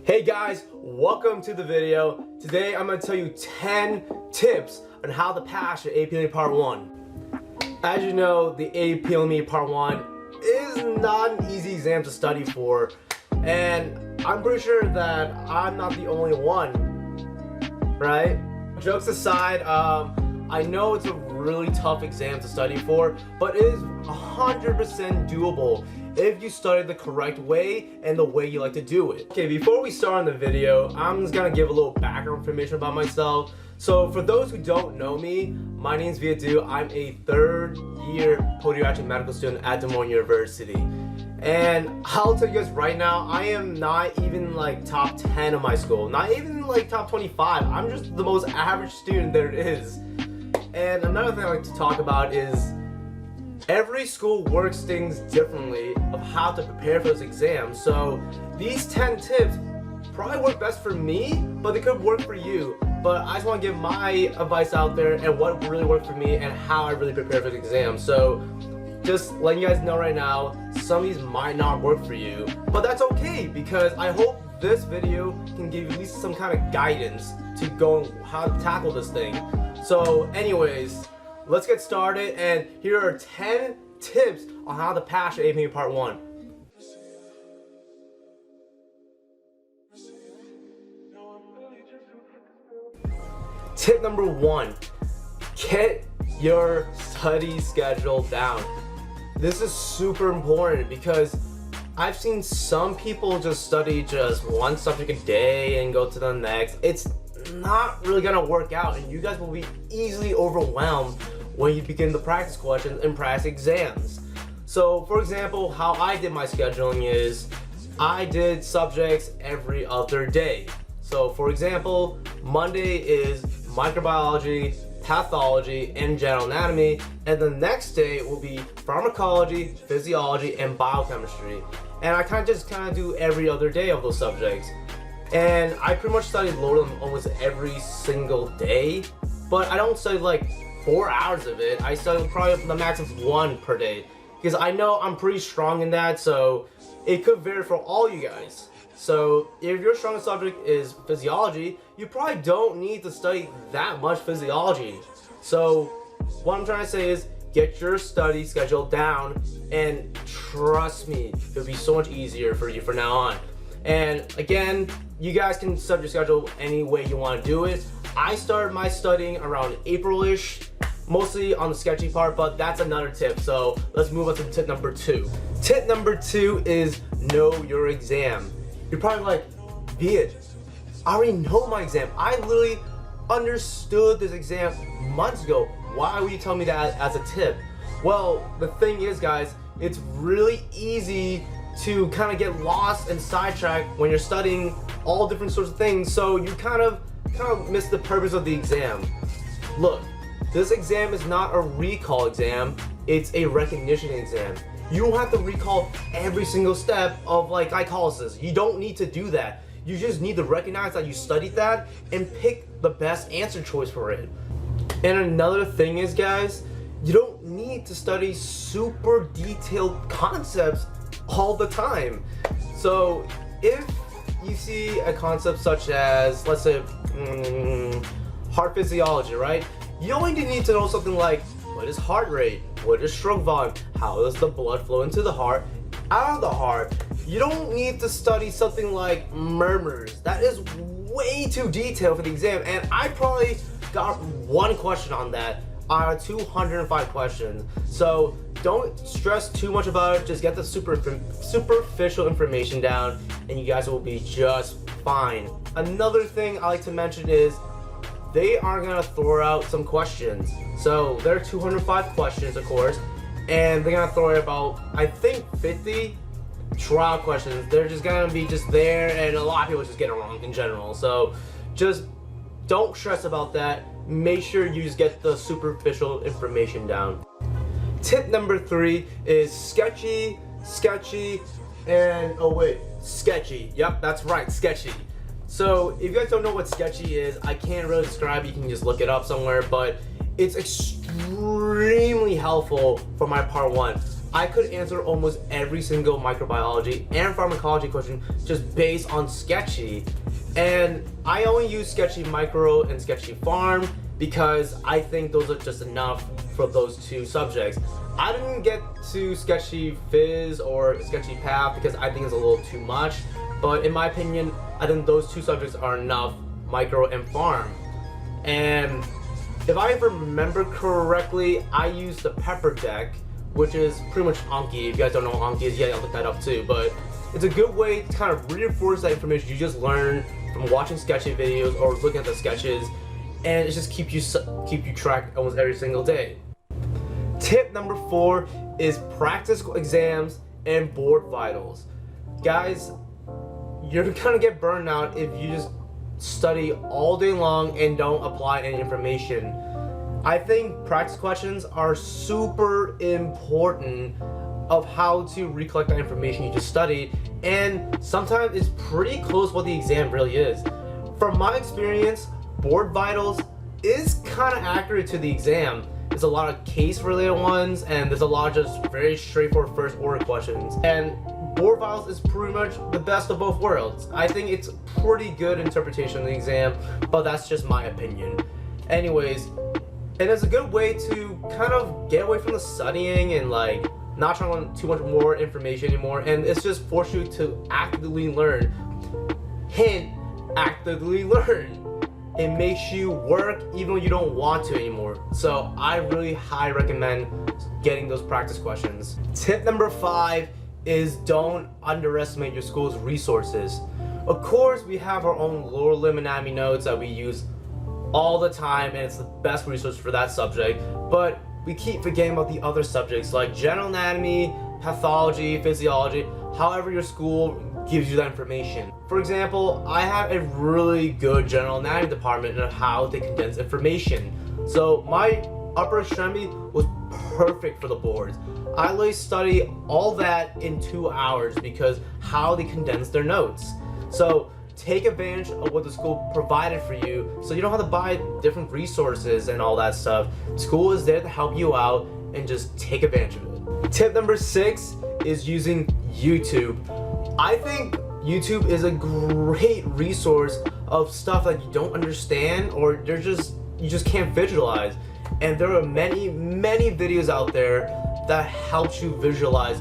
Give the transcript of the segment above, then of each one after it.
Hey guys, welcome to the video. Today I'm going to tell you 10 tips on how to pass your APMLE Part 1. As you know, the APMLE Part 1 is not an easy exam to study for, and I'm pretty sure that I'm not the only one, right? Jokes aside, I know it's a really tough exam to study for, but it is 100% doable if you study the correct way and the way you like to do it. Okay, before we start on the video, I'm just gonna give a little background information about myself. So for those who don't know me, my name is Viadu. I'm a third-year Podiatry medical student at Des Moines University. And I'll tell you guys right now, I am not even like top 10 of my school, not even like top 25. I'm just the most average student there is. And another thing I like to talk about is every school works things differently of how to prepare for this exam. So these 10 tips probably work best for me, but they could work for you. But I just want to give my advice out there and what really worked for me and how I really prepare for the exam. So just letting you guys know right now, some of these might not work for you, but that's okay, because I hope this video can give you at least some kind of guidance to go how to tackle this thing. So anyways, let's get started, and here are 10 tips on how to pass your APMLE Part 1. Tip number 1, get your study schedule down. This is super important because I've seen some people just study just one subject a day and go to the next. It's not really gonna work out, and you guys will be easily overwhelmed when you begin the practice questions and practice exams. So for example, how I did my scheduling is I did subjects every other day. So for example, Monday is microbiology, pathology, and general anatomy, and the next day will be pharmacology, physiology, and biochemistry. And I kind of do every other day of those subjects. And I pretty much studied load them almost every single day, but I don't study like 4 hours of it. I study probably the max of 1 per day, because I know I'm pretty strong in that, so it could vary for all you guys. So if your strongest subject is physiology, you probably don't need to study that much physiology. So what I'm trying to say is get your study schedule down, and trust me, it'll be so much easier for you from now on. And again, you guys can set your schedule any way you want to do it. I started my studying around April-ish, mostly on the sketchy part, but that's another tip. So let's move on to tip number 2. Tip number 2 is know your exam. You're probably like, Viet, I already know my exam. I literally understood this exam months ago. Why would you tell me that as a tip? Well, the thing is, guys, it's really easy to kind of get lost and sidetracked when you're studying all different sorts of things, so you kind of miss the purpose of the exam. Look, this exam is not a recall exam, it's a recognition exam. You don't have to recall every single step of like glycolysis. You don't need to do that. You just need to recognize that you studied that and pick the best answer choice for it. And another thing is, guys, you don't need to study super detailed concepts all the time. So if you see a concept such as, let's say, heart physiology, right? You only need to know something like, what is heart rate? What is stroke volume? How does the blood flow into the heart, out of the heart? You don't need to study something like murmurs. That is way too detailed for the exam, and I probably got 1 question on that out of 205 questions. So don't stress too much about it. Just get the superficial information down, and you guys will be just fine. Another thing I like to mention is they are gonna throw out some questions. So there are 205 questions, of course, and they're gonna throw out about, I think, 50 trial questions. They're just gonna be just there, and a lot of people just get it wrong in general. So just don't stress about that. Make sure you just get the superficial information down. Tip number 3 is sketchy, and sketchy. Yep, that's right, sketchy. So if you guys don't know what sketchy is, I can't really describe it. You can just look it up somewhere, but it's extremely helpful for my part 1. I could answer almost every single microbiology and pharmacology question just based on Sketchy. And I only use Sketchy Micro and Sketchy Farm because I think those are just enough for those two subjects. I didn't get to Sketchy Phys or Sketchy Path because I think it's a little too much, but in my opinion, I think those two subjects are enough, Micro and Farm. And if I remember correctly, I used the Pepper deck, which is pretty much Anki. If you guys don't know what Anki is, yeah, I'll look that up too. But it's a good way to kind of reinforce that information you just learned from watching Sketchy videos or looking at the sketches, and it just keep you track almost every single day. Tip number 4 is practice exams and board vitals. Guys, you're gonna get burned out if you just study all day long and don't apply any information. I think practice questions are super important of how to recollect that information you just studied, and sometimes it's pretty close what the exam really is. From my experience, board vitals is kind of accurate to the exam. There's a lot of case related ones, and there's a lot of just very straightforward first order questions. And board vitals is pretty much the best of both worlds. I think it's pretty good interpretation of the exam, but that's just my opinion. Anyways, and it's a good way to kind of get away from the studying and like not trying to learn too much more information anymore, and it's just force you to actively learn. Hint, actively learn. It makes you work even when you don't want to anymore. So I really highly recommend getting those practice questions. Tip number 5 is don't underestimate your school's resources. Of course, we have our own lower limb anatomy notes that we use all the time, and it's the best resource for that subject, but we keep forgetting about the other subjects like general anatomy, pathology, physiology, however your school gives you that information. For example, I have a really good general anatomy department on how they condense information. So my upper extremity was perfect for the boards. I literally study all that in 2 hours because how they condense their notes. So take advantage of what the school provided for you so you don't have to buy different resources and all that stuff. School is there to help you out, and just take advantage of it. Tip number 6 is using YouTube. I think YouTube is a great resource of stuff that you don't understand or you just can't visualize. And there are many videos out there that helps you visualize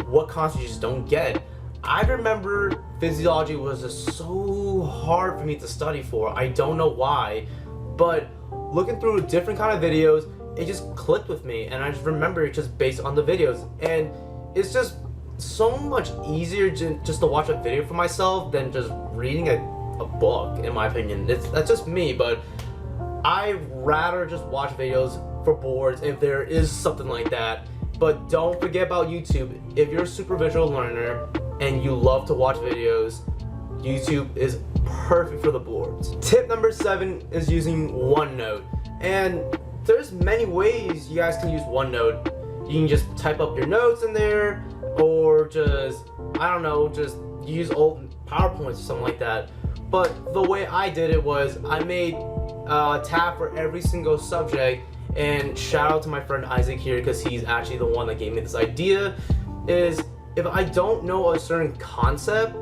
what concepts you just don't get. I remember physiology was just so hard for me to study for. I don't know why, but looking through different kind of videos, it just clicked with me, and I just remember it just based on the videos. And it's just so much easier just to watch a video for myself than just reading a book, in my opinion. That's just me, but I'd rather just watch videos for boards if there is something like that. But don't forget about YouTube. If you're a super visual learner and you love to watch videos, YouTube is perfect for the boards. Tip number 7 is using OneNote. And there's many ways you guys can use OneNote. You can just type up your notes in there, or just, I don't know, just use old PowerPoints or something like that. But the way I did it was I made a tab for every single subject, and shout out to my friend Isaac here because he's actually the one that gave me this idea. Is if I don't know a certain concept,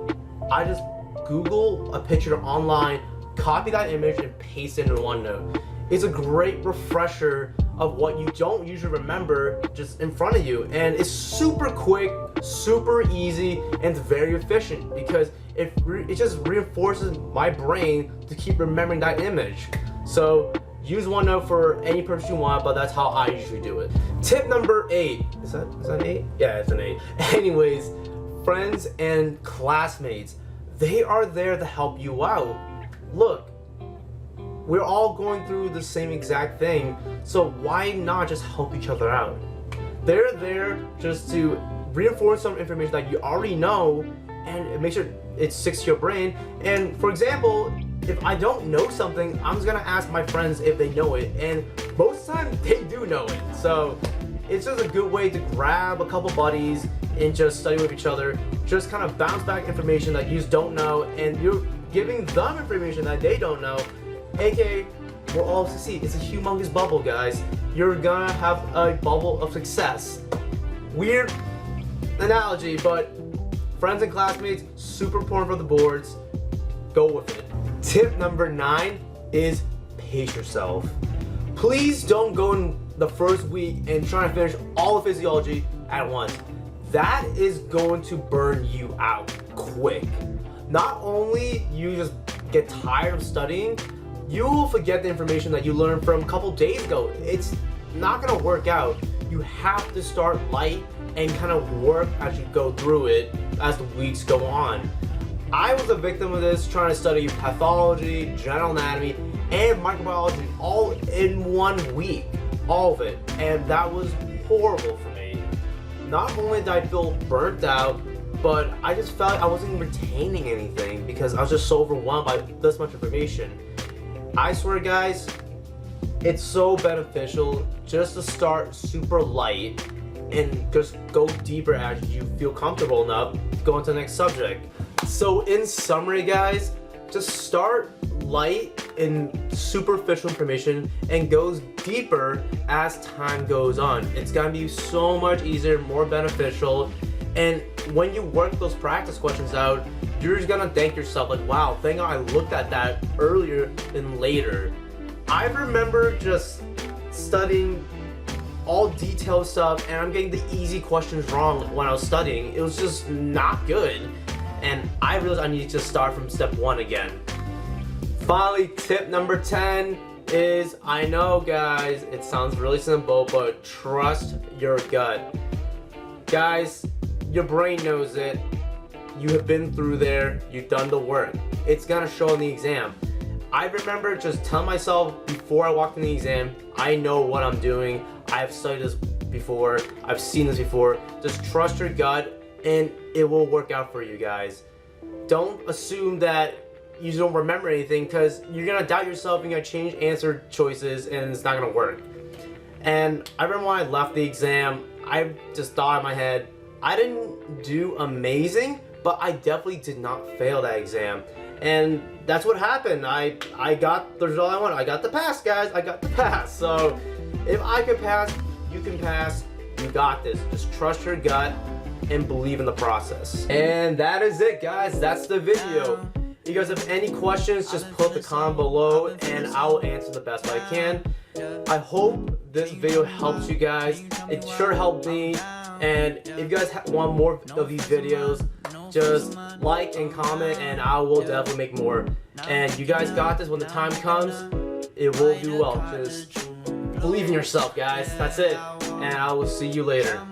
I just Google a picture online, copy that image, and paste it in OneNote. It's a great refresher of what you don't usually remember just in front of you, and it's super quick, super easy, and it's very efficient because it just reinforces my brain to keep remembering that image. So use OneNote for any purpose you want, but that's how I usually do it. Tip number 8. Is that 8? Yeah, it's an 8. Anyways, friends and classmates, they are there to help you out. Look, we're all going through the same exact thing, so why not just help each other out? They're there just to reinforce some information that you already know, and make sure it sticks to your brain. And for example, if I don't know something, I'm just gonna ask my friends if they know it, and most of the time they do know it. So it's just a good way to grab a couple buddies and just study with each other, just kind of bounce back information that you just don't know, and you're giving them information that they don't know, aka we're all succeed. It's a humongous bubble, guys. You're gonna have a bubble of success. Weird analogy, but friends and classmates, super important for the boards. Go with it. Tip number 9 is pace yourself. Please don't go in the first week and try to finish all the physiology at once. That is going to burn you out quick. Not only you just get tired of studying, you will forget the information that you learned from a couple days ago. It's not gonna work out. You have to start light and kind of work as you go through it as the weeks go on. I was a victim of this, trying to study pathology, general anatomy, and microbiology all in 1 week. All of it. And that was horrible for me. Not only did I feel burnt out, but I just felt like I wasn't retaining anything because I was just so overwhelmed by this much information. I swear, guys, it's so beneficial just to start super light and just go deeper as you feel comfortable enough to go into the next subject. So in summary, guys, just start light in superficial information and goes deeper as time goes on. It's gonna be so much easier, more beneficial, and when you work those practice questions out, you're just gonna thank yourself like, wow, thank God I looked at that earlier than later. I remember just studying all detailed stuff and I'm getting the easy questions wrong when I was studying. It was just not good. And I realized I needed to start from step 1 again. Finally, tip number 10 is, I know guys, it sounds really simple, but trust your gut. Guys, your brain knows it. You have been through there, you've done the work. It's gonna show in the exam. I remember just telling myself before I walked in the exam, I know what I'm doing. I've studied this before, I've seen this before. Just trust your gut and it will work out for you guys. Don't assume that you don't remember anything because you're gonna doubt yourself and you're gonna change answer choices and it's not gonna work. And I remember when I left the exam, I just thought in my head, I didn't do amazing, but I definitely did not fail that exam. And that's what happened. I got the result I wanted. I got the pass, guys. I got the pass. So if I could pass, you can pass. You got this. Just trust your gut and believe in the process. And that is it, guys. That's the video. If you guys have any questions, just put the comment below and I will answer the best I can. I hope this video helps you guys. It sure helped me. And if you guys want more of these videos, just like and comment and I will definitely make more. And you guys got this. When the time comes, it will do well. Just believe in yourself, guys. That's it. And I will see you later.